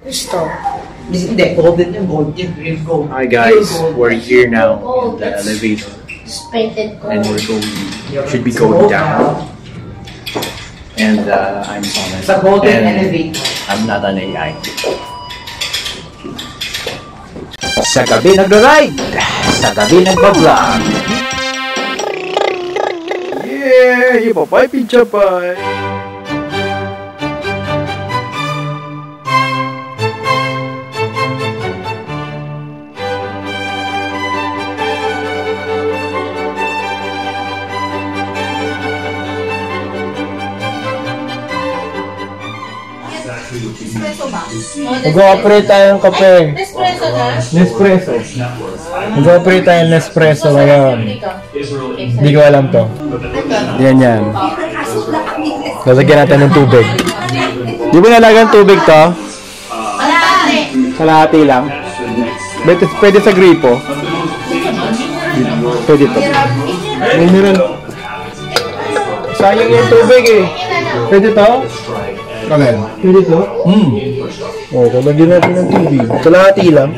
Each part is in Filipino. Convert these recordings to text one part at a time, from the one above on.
Crystal. Hindi, golden yung gold. Yung gold. Hi guys, we're here now in the elevator. Just painted gold. And we're going, should be going down. And I'm Sonic. It's a golden and elevator. I'm not an AI. Sa gabi nag-ride! Sa gabi nag-vlog! Yeah! Ipapay pinchapay! Mag-operate tayo ng kape. Nespresso na? Nespresso. Mag-operate tayo ng Nespresso ngayon. Hindi ko alam to. Yan. Lalagyan natin ng tubig. Di ba nalagyan tubig to? Kalahati lang. Pwede sa gripo. Pwede to. Mineral. Sayang yung tubig eh. Pwede to? Pwede to? O, kalagyan natin ng tubig. Kalahati lang.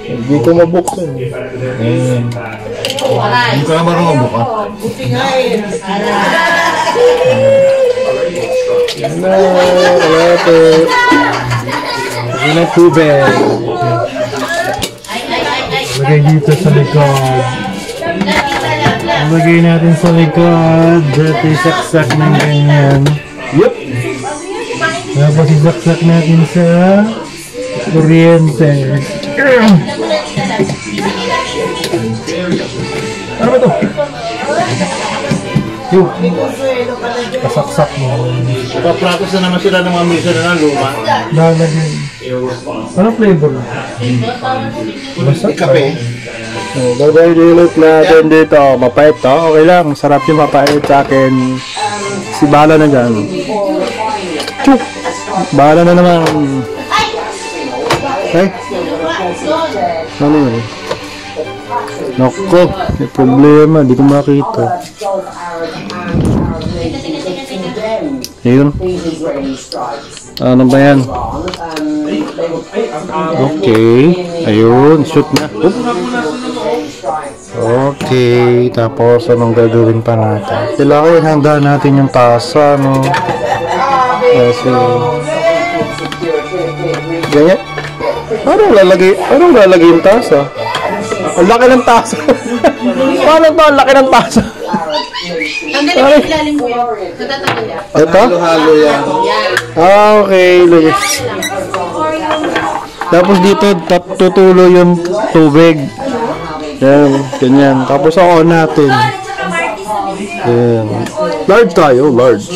Hindi ko mabuksan. Hindi ko na marunong mabuka. Kalahati. Lagyan ng tubig. Lagay dito sa likod. Lagay natin sa likod. Dito isaksak ng ganyan. Yup! Tapos isaksak natin sa kuryente. Ano ba ito? Yup! Kasaksak mo. Papractice na naman sila ng mga misa na luma. Lalagyan. Anong flavor? Basta? Kape. Bagay dilute natin dito. Mapait to. Okay lang. Sarap yung mapait sa akin. Si Bala na dyan. Chuk! Bala na naman. Okay? Ano yun? Nako, may problema. Di ko makita. Ayun. Ano ba yan? Okay. Ayun. Shoot na. Oop. Okay. Tapos anong gagawin pa natin? Kailangan handa natin yung tasa, no? Kasi ganyan. Anong lalagay yung tasa? Ang laki ng tasa. Paano to? Ang laki ng tasa. Tanggalin mo yung ilalim mo yun. Natatanggal yan. Ito? Halo yan. Okay. Tapos dito tutulo yung tubig. Yan. Ganyan. Tapos on natin. Yan. Large tayo. Large.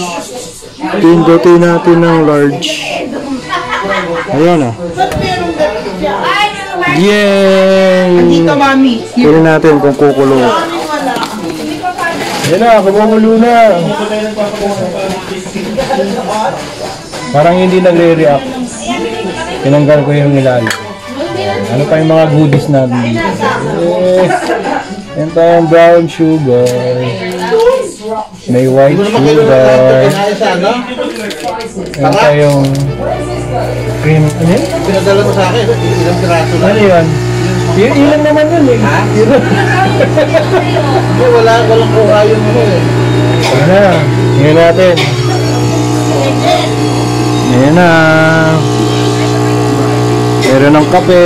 Pindutin natin ng large. Ayan ah. Yay! Dito, mami. Tignan natin kung kukulo. Ayan na, kumukulo na. Parang hindi nagre-react. Tinanggal ko yung ilalim. Ano pa yung mga goodies natin dito? Yan tayong brown sugar. May white sugar. Yan tayong cream. Ano yun? Pinadala mo sa akin. Ilang piraso na. Ano yun? Ilan naman yun eh. Ha? Walang kuha yun mo eh. Ayan na. Tingnan natin. Ayan na. Meron ng kape.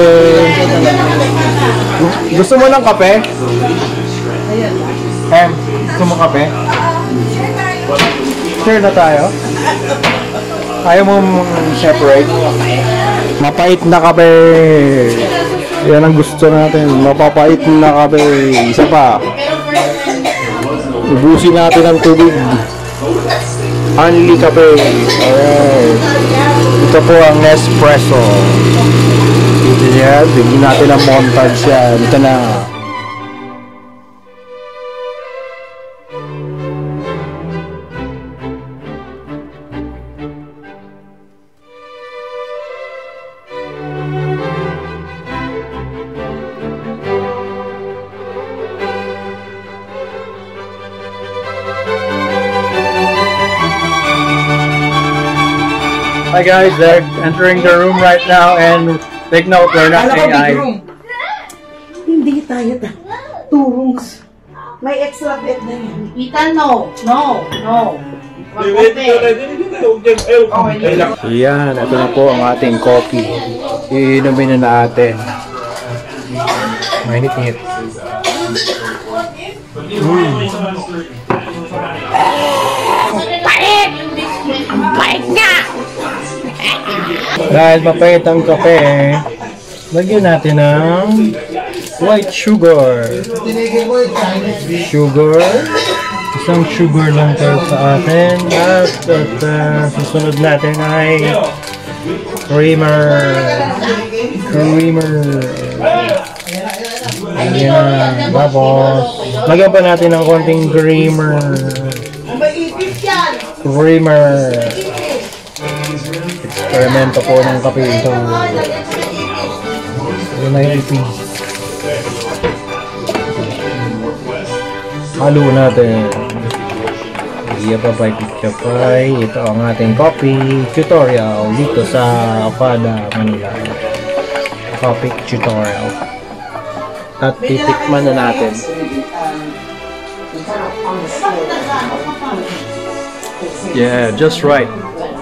Gusto mo ng kape? Gusto mo kape? Share na tayo. Ayaw mo separate? Mapait na kape. Yan ang gusto natin. Mapapait na kape. Isa pa. Ubusin natin ang tubig. Only kape. Alright. Ito po ang Nespresso. Ito yan. Bigyan natin ang montage yan. Ito na. Hi Hi guys, they're entering the room right now and take note, we're not AI. Hindi tayo 2 rooms. May extra bed na yan. Ethan, no. No. No. Yan, ito na po ang ating coffee. Iinumin na natin. Mainit-init. Bait nga! Dahil mapait ang kape, lagyan natin ng white sugar. Isang sugar lang tayo sa atin. At susunod natin ay creamer. Ayan. Tapos, lagyan pa natin ng konting creamer. Experimento po ng kape ito. Ayan na yung ipin. Halo natin. Iyapapay. Ito ang ating coffee tutorial dito sa Okada, Manila. Coffee tutorial. At titikman na natin. Yeah, just right.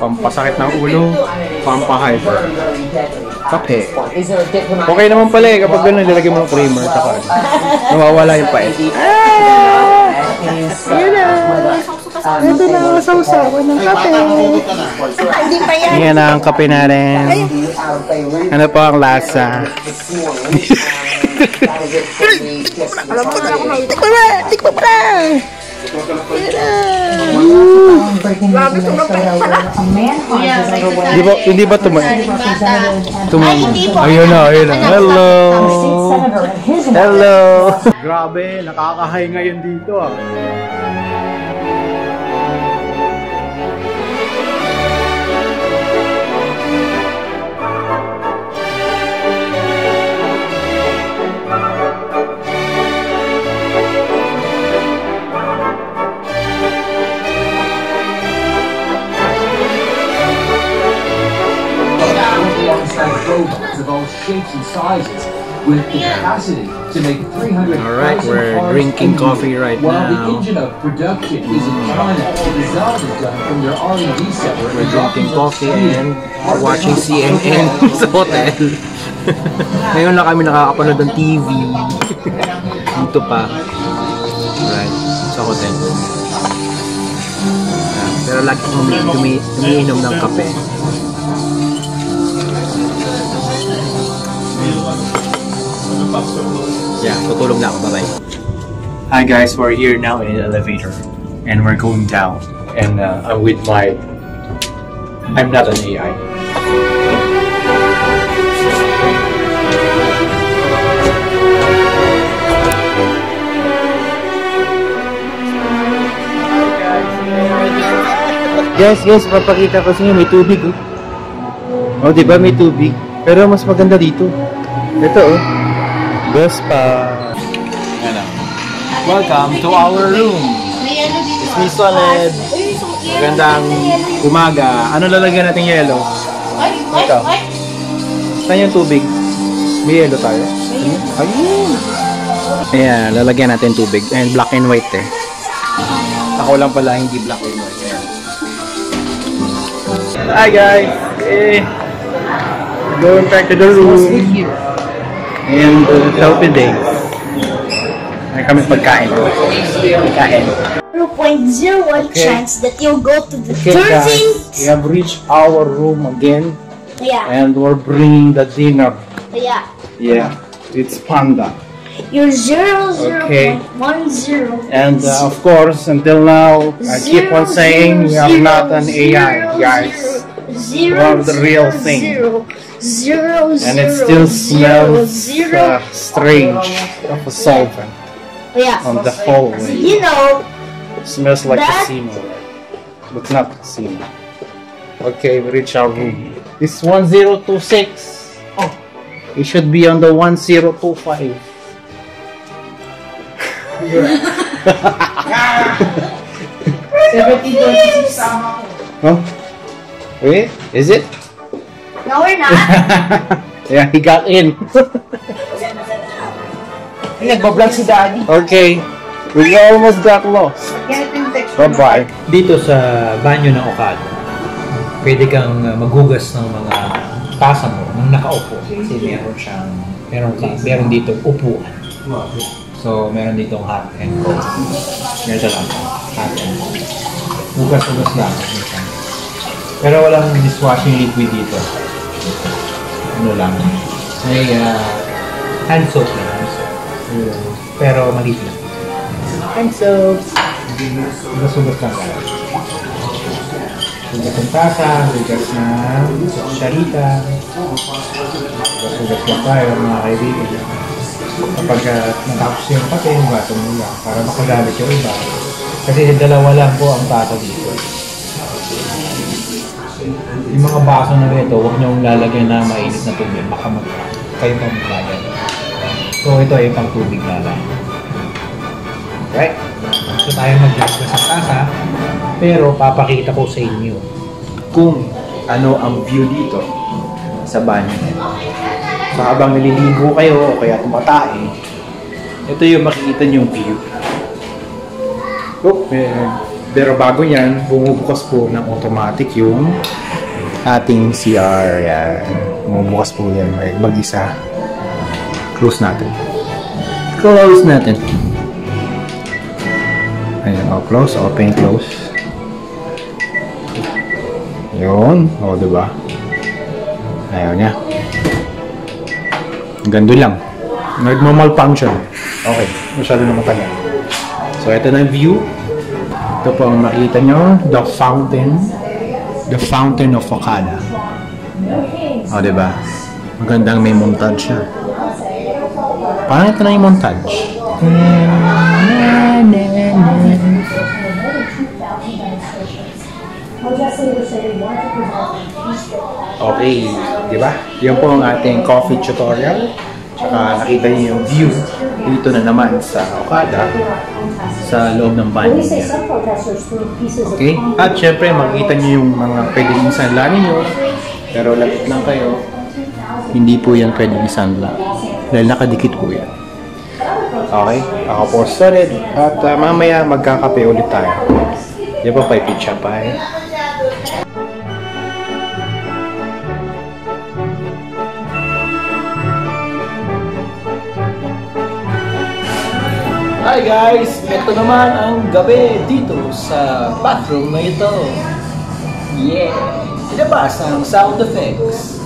Pampasakit ng ulo, pampahyper. Kape. Okay naman pala eh, kapag gano'n nilagay mo ng creamer, saka nawawala yung pait. Yun na! Ito na ang sausawan ng kape. Yan ang kape natin. Ano po ang lasa? Alam ko na ako na. Tikpa pa lang! Hindi ba tumayo? Ayun na. Hello! Hello! Grabe, nakakahay ngayon dito ah. Of all shapes and sizes, with the capacity to make 300. Alright, we're drinking coffee right while now. The engine of production is in China. The design is done from their R&D center. We're drinking coffee and watching CNN sa hotel. Ngayon lang kami nakakapanood ng TV. Dito pa. Right, sa hotel. Pero lagi umiinom ng kape. Yeah, tutulog na ako. Bye-bye. Hi guys, we're here now in an elevator. And we're going down. And I'm with my... I'm not an AI. Guys, papakita ko sa inyo, may tubig oh. Oh, diba may tubig? Pero mas maganda dito. Ito oh. Vespa. Welcome to our room. It's me Solid. Magandang umaga. Ano lalagyan natin yelo? Ito. Saan yung tubig? May yelo tayo. Ayun. Ayan, lalagyan natin tubig. And black and white eh. Ako lang pala hindi black and white. Ayan. Hi guys. Going back to the room. And healthy day. May kami pagkain. 0.01 chance that you'll go to the 13th. Guys, we have reached our room again. Yeah. And we're bringing the dinner. Yeah. Yeah. It's Panda. You're 0.10. And of course, until now, I keep on saying we are not an AI, guys. We are the real thing. And it still smells strange of a solvent on the hallway. You know, it smells like casino, but not casino. Okay, we reach our room. It's 1026. Oh, it should be on the 1025. Huh? Wait, is it? No, we're not. Yeah, he got in. Nagbablog si Daddy. Okay, we almost got lost. Ganito yung text. Bye-bye. Dito sa banyo ng Okada, pwede kang maghugas ng mga tasa mo nang nakaupo. Kasi meron dito upuan. So, meron ditong hot and cold. Ganito lang. Hot and cold. Hugas-hugas lang. Pero walang dishwashing liquid dito. Ano lang. May hand soap na. Pero maliit lang. Hand soap. Hugas-hugas lang tayo. Hugas ng tasa, hugas ng sharita. Hugas-hugas lang tayo mga kaibigan. Kapag natapos yung kape, hugasan mo lang para makagamit yung iba. Kasi dalawa lang po ang tasa dito. Yung mga baso na ito, huwag niyong lalagyan na mainit na tubig. Baka kayo pa maglagan. So ito ay pang tubig na lang. Right? So tayo mag-gas sa tasa. Pero papakita ko sa inyo kung ano ang view dito sa banyo. So habang naliligo kayo o kaya tumatae, ito yung makikita niyong view. Oh, pero bago yan, bumubukas po ng automatic yung ating CR. Yan. Bumubukas po yan mag-isa. Close natin. Close natin. Ayan, oh, close, open, close. Yun. O, diba? Ayaw niya. Gando lang. Nagmamalfunction. Okay. Masyado na matagal. So, ito na yung view. Ito po ang makita nyo. The fountain. The fountain of Okada. O, diba? Magandang may montage siya. Parang ito na yung montage. Okay, di ba? Yan po ang ating coffee tutorial. Tsaka nakita niyo yung view dito na naman sa Okada sa loob ng banyo niya. Okay? At syempre, makikita niyo yung mga pwedeng isanla ninyo. Pero lapit lang kayo. Hindi po yan pwedeng isanla. Dahil nakadikit po yan. Okay? Ako po solid. At mamaya magkakape ulit tayo. Di ba pa pizza pa eh? Hi guys! Ito naman ang gabi dito sa bathroom na ito. Yeah! Ilabas ang sound effects.